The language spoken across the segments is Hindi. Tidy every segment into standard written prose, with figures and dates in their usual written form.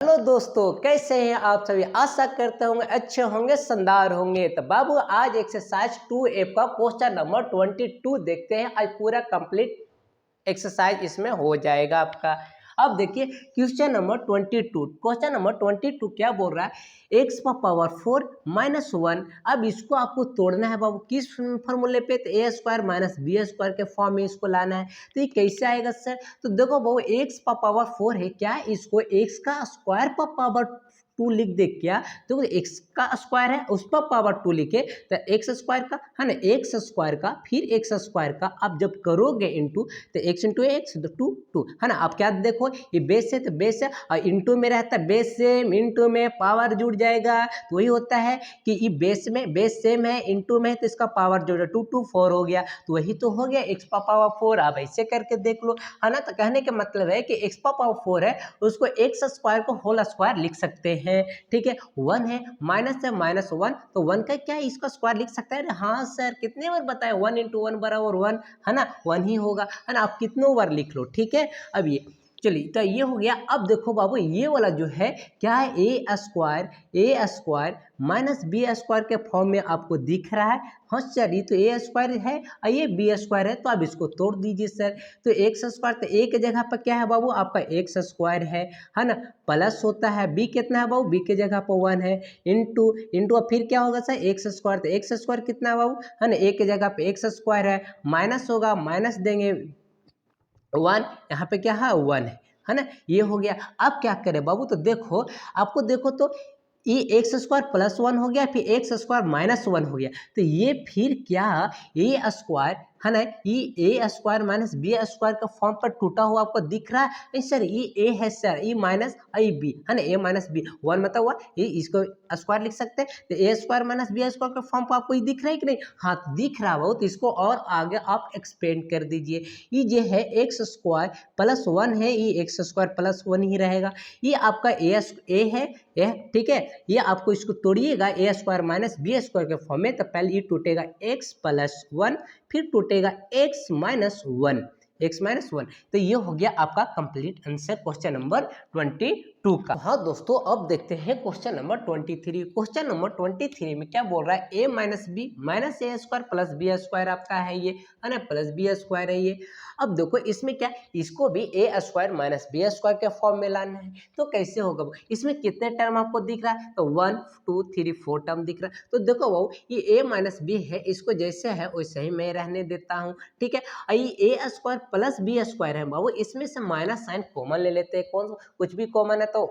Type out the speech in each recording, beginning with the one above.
हेलो दोस्तों, कैसे हैं आप सभी। आशा करते होंगे अच्छे होंगे, शानदार होंगे। तो बाबू आज एक्सरसाइज 2 का क्वेश्चन नंबर 22 देखते हैं। आज पूरा कंप्लीट एक्सरसाइज इसमें हो जाएगा आपका। अब देखिए क्वेश्चन नंबर 22 क्या बोल रहा है। एक्स का पावर 4 माइनस 1। अब इसको आपको तोड़ना है बाबू किस फॉर्मूले पे, तो ए स्क्वायर माइनस बी स्क्वायर के फॉर्म में इसको लाना है। तो ये कैसे आएगा सर। तो देखो बाबू एक्स का पावर 4 है, क्या इसको एक्स का स्क्वायर पर पावर 2 लिख दे क्या। तो एक्स का स्क्वायर है उस पर पावर 2 लिखे तो एक्स स्क्वायर का है ना, एक्स स्क्वायर का फिर एक्स स्क्वायर का आप जब करोगे इंटू तो एक्स इंटू एक्स तो टू टू है ना। आप क्या देखो ये बेस है तो बेस है और इंटू में रहता है बेस सेम, इंटू में पावर जुड़ जाएगा। तो वही होता है कि ये बेस में बेस सेम है, इंटू में है तो इसका पावर जुड़ 2 2 4 हो गया। तो वही तो हो गया एक्स पावर 4। आप ऐसे करके देख लो है ना। तो कहने का मतलब है कि एक्स पावर 4 है उसको एक्स स्क्वायर को होल स्क्वायर लिख सकते हैं। ठीक है, 1 है माइनस है माइनस 1 तो 1 का क्या है इसका स्क्वायर लिख सकता है। हाँ सर कितने बार बताए 1 इंटू 1 बराबर 1 है ना, 1 ही होगा है ना। आप कितनों बार लिख लो। ठीक है, अब ये चलिए तो ये हो गया। अब देखो बाबू ये वाला जो है क्या है, ए स्क्वायर माइनस बी स्क्वायर के फॉर्म में आपको दिख रहा है। हाँ सर ये तो ए स्क्वायर है और ये बी स्क्वायर है तो आप इसको तोड़ दीजिए सर। तो एक्स स्क्वायर तो एक जगह पर क्या है बाबू आपका एक्स स्क्वायर है ना, प्लस होता है बी कितना है बाबू, बी के जगह पर 1 है इंटू इंटू अब फिर क्या होगा सर एक्स स्क्वायर, तो एक्स स्क्वायर कितना है बाबू है ना, एक के जगह पे एक्स स्क्वायर है माइनस होगा माइनस देंगे 1, यहाँ पे क्या है 1 है ना। ये हो गया। अब क्या करें बाबू, तो देखो आपको देखो तो ये एक्स स्क्वायर प्लस 1 हो गया फिर एक्स स्क्वायर माइनस 1 हो गया। तो ये फिर क्या ए स्क्वायर है ना, ये ए स्क्वायर माइनस बी स्क्वायर का फॉर्म पर टूटा हुआ आपको दिख रहा है। नहीं सर ये ए है सर, ये माइनस आई बी है ना, ए माइनस बी 1 मतलब हुआ ये, इसको स्क्वायर लिख सकते हैं। तो ए स्क्वायर माइनस बी स्क्वायर का फॉर्म पर आपको ये दिख रहा है कि नहीं। हाँ दिख रहा हो तो इसको और आगे आप एक्सपेंड कर दीजिए। ये जो है एक्स स्क्वायर प्लस 1 है, ये एक्स स्क्वायर प्लस 1 ही रहेगा। ये आपका ए है ए, ठीक है। ये आपको इसको तोड़िएगा ए स्क्वायर माइनस बी स्क्वायर के फॉर्म में, तो पहले ये टूटेगा एक्स प्लस 1 फिर टूटेगा एक्स माइनस 1, एक्स माइनस 1। तो ये हो गया आपका कंप्लीट आंसर क्वेश्चन नंबर 22 का। हाँ दोस्तों अब देखते हैं क्वेश्चन नंबर 23। क्वेश्चन नंबर 23 में क्या बोल रहा है, ए माइनस बी माइनस ए स्क्वायर प्लस बी स्क्वायर आपका है ये है ना, प्लस बी स्क्वायर है ये। अब देखो इसमें क्या, इसको भी ए स्क्वायर माइनस बी स्क्वायर के फॉर्म में लाना है। तो कैसे होगा, इसमें कितने टर्म आपको दिख रहा है, तो 1 2 3 4 टर्म दिख रहा है। तो देखो वो ये ए माइनस बी है, इसको जैसे है वैसे ही मैं रहने देता हूँ। ठीक है, ये ए स्क्वायर प्लस बी स्क्वायर है बाबू, इसमें से माइनस साइन कॉमन ले लेते हैं। कौन कुछ भी कॉमन है तो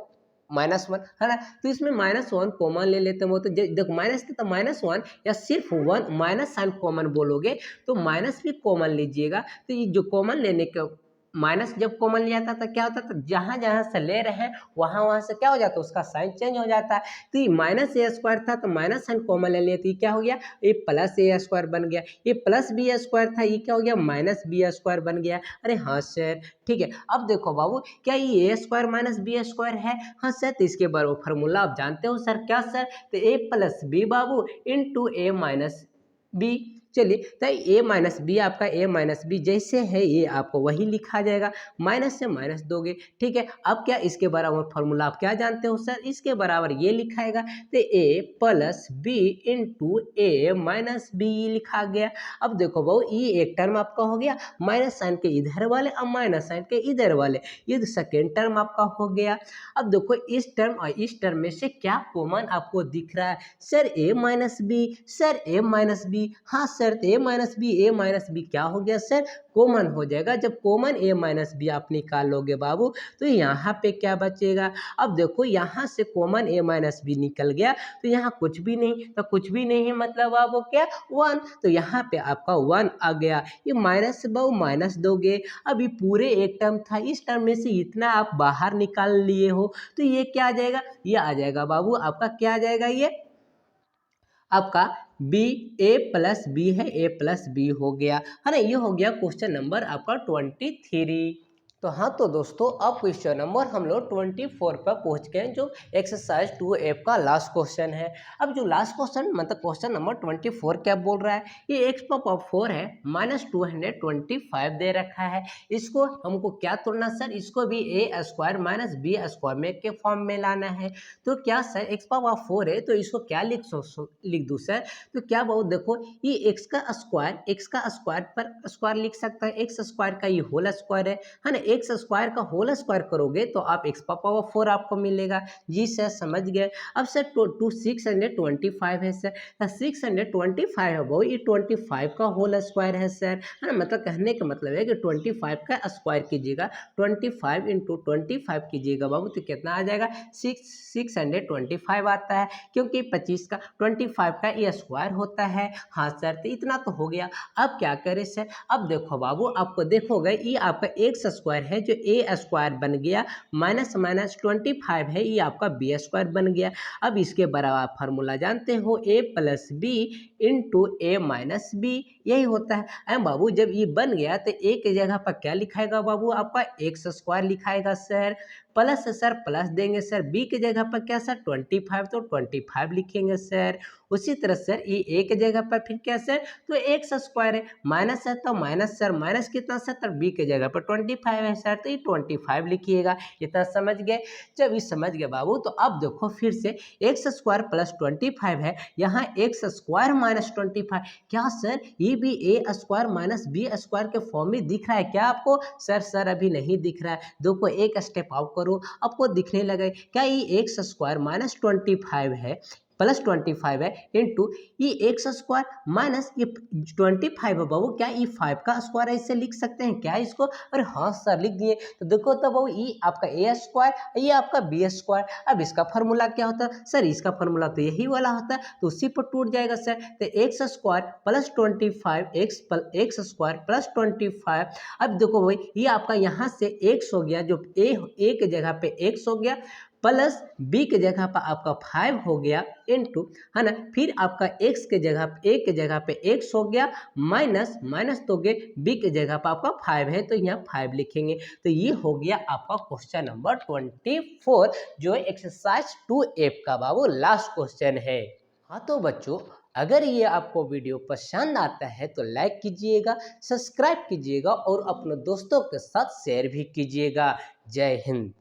-1 है ना। तो इसमें -1 कॉमन ले लेते हैं। वो तो देखो माइनस था तो -1 या सिर्फ 1 माइनस साइन कॉमन बोलोगे तो माइनस भी कॉमन लीजिएगा। तो ये जो कॉमन लेने के माइनस जब कॉमन लिया था तो क्या होता था, जहाँ जहाँ से ले रहे हैं वहाँ वहाँ से क्या हो जाता है उसका साइन चेंज हो जाता है। तो ये माइनस ए स्क्वायर था तो माइनस साइन कॉमन ले लिया तो ये क्या हो गया, ये प्लस ए स्क्वायर बन गया। ये प्लस बी स्क्वायर था ये क्या हो गया, माइनस बी स्क्वायर बन गया। अरे हाँ सर ठीक है। अब देखो बाबू क्या ये ए स्क्वायर माइनस बी स्क्वायर है, हाँ सर। तो इसके बारे में फार्मूला आप जानते हो सर, क्या सर, तो ए प्लस बी बाबू इंटू ए माइनस बी। चलिए तो ए माइनस बी आपका ए माइनस बी जैसे है ये आपको वही लिखा जाएगा, माइनस से माइनस दोगे। ठीक है, अब क्या इसके बराबर फार्मूला आप क्या जानते हो सर, इसके बराबर ये लिखाएगा तो ए प्लस बी इंटू ए माइनस बी लिखा गया। अब देखो बहु ये एक टर्म आपका हो गया, माइनस साइन के इधर वाले और माइनस साइन के इधर वाले, ये सेकेंड टर्म आपका हो गया। अब देखो इस टर्म और इस टर्म में से क्या कॉमन आपको दिख रहा है, सर ए माइनस बी, सर ए माइनस बी। हाँ सर तो ए माइनस बी क्या हो गया सर, कॉमन हो जाएगा। जब कॉमन ए माइनस बी आप निकाल लोगे बाबू तो यहाँ पे क्या बचेगा। अब देखो यहाँ से कॉमन ए माइनस बी निकल गया तो यहाँ कुछ भी नहीं, तो कुछ भी नहीं मतलब आपको क्या 1, तो यहाँ पे आपका 1 आ गया। ये माइनस से बहु माइनस दोगे, अभी पूरे एक टर्म था, इस टर्म में से इतना आप बाहर निकाल लिए हो तो ये क्या आ जाएगा, ये आ जाएगा बाबू आपका क्या आ जाएगा, ये आपका बी, ए प्लस बी है, ए प्लस बी हो गया है ना। ये हो गया क्वेश्चन नंबर आपका 23। तो हाँ तो दोस्तों अब क्वेश्चन नंबर हम लोग 24 पर पहुंच गए जो एक्सरसाइज 2F का लास्ट क्वेश्चन है। अब जो लास्ट क्वेश्चन मतलब क्वेश्चन नंबर 24 क्या बोल रहा है, ये एक्स पावर 4 है -225 दे रखा है। इसको हमको क्या तोड़ना सर, इसको भी ए स्क्वायर माइनस बी स्क्वायर में के फॉर्म में लाना है। तो क्या सर एक्स पावर 4 है तो इसको क्या लिख दूँ सर, तो क्या बहुत देखो ये एक्स का स्क्वायर पर स्क्वायर लिख सकता है, एक्स स्क्वायर का ये होल स्क्वायर है ना। एक्स स्क्वायर का होल स्क्वायर करोगे तो आप एक्स पावर 4 आपको मिलेगा। जी सर समझ गए। अब सर 625 है सर, 625 है वो ये 25 का होल स्क्वायर है सर, है ना। मतलब कहने का मतलब है कि 25 का स्क्वायर कीजिएगा, 25 इंटू 25 कीजिएगा बाबू तो कितना आ जाएगा 625 आता है, क्योंकि 25 का 25 का ये स्क्वायर होता है। हाँ सर तो इतना तो हो गया। अब क्या करें सर, अब देखो बाबू आपको देखोगे ये आपका एक्स स्क्वायर है जो ए स्क्वायर बन गया, माइनस माइनस 25 है ये आपका बी स्क्वायर बन गया। अब इसके बराबर फार्मूला जानते हो ए प्लस बी इंटू ए माइनस बी, यही होता है बाबू। जब ये बन गया तो ए की जगह पर क्या लिखाएगा बाबू, आपका एक्स स्क्वायर लिखाएगा सर, प्लस सर प्लस देंगे सर, बी की जगह पर क्या सर 25 तो 25 लिखेंगे सर। उसी तरह सर ये ए की जगह पर फिर क्या सर, तो एक्स स्क्वायर है, माइनस है तो माइनस सर, माइनस कितना सर तो बी की जगह पर 25 है सर, तो ये 25 लिखिएगा। इतना समझ गए। जब ये समझ गए बाबू तो अब देखो फिर से एक्स स्क्वायर प्लस 25 है, यहाँ एक्स स्क्वायर माइनस 25, क्या सर ये भी ए स्क्वायर माइनस बी स्क्वायर के फॉर्म में दिख रहा है क्या आपको, सर अभी नहीं दिख रहा है। देखो एक स्टेप आउट करो आपको दिखने लगे, क्या ये एक्स स्क्वायर माइनस 25 है प्लस 25 है इंटू ये एक्स स्क्वायर माइनस ये 25 है बाबू, क्या ये 5 का स्क्वायर ऐसे लिख सकते हैं क्या इसको, अरे हाँ सर लिख दिए। तो देखो तो बाबू ये आपका ए स्क्वायर ये आपका बी स्क्वायर, अब इसका फार्मूला क्या होता है सर, इसका फार्मूला तो यही वाला होता है, तो उसी पर टूट जाएगा सर। तो x square plus 25 x square plus 25। अब देखो भाई ये आपका यहाँ से एक्स हो गया, जो ए के जगह पे एक्स हो गया, प्लस बी के जगह पर आपका 5 हो गया इंटू, है ना, फिर आपका एक्स के जगह ए के जगह पे एक्स हो गया, माइनस माइनस तो गए बी के जगह पर आपका 5 है तो यहाँ 5 लिखेंगे। तो ये हो गया आपका क्वेश्चन नंबर 24 जो एक्सरसाइज 2F का बाबू लास्ट क्वेश्चन है। हाँ तो बच्चों अगर ये आपको वीडियो पसंद आता है तो लाइक कीजिएगा, सब्सक्राइब कीजिएगा और अपने दोस्तों के साथ शेयर भी कीजिएगा। जय हिंद।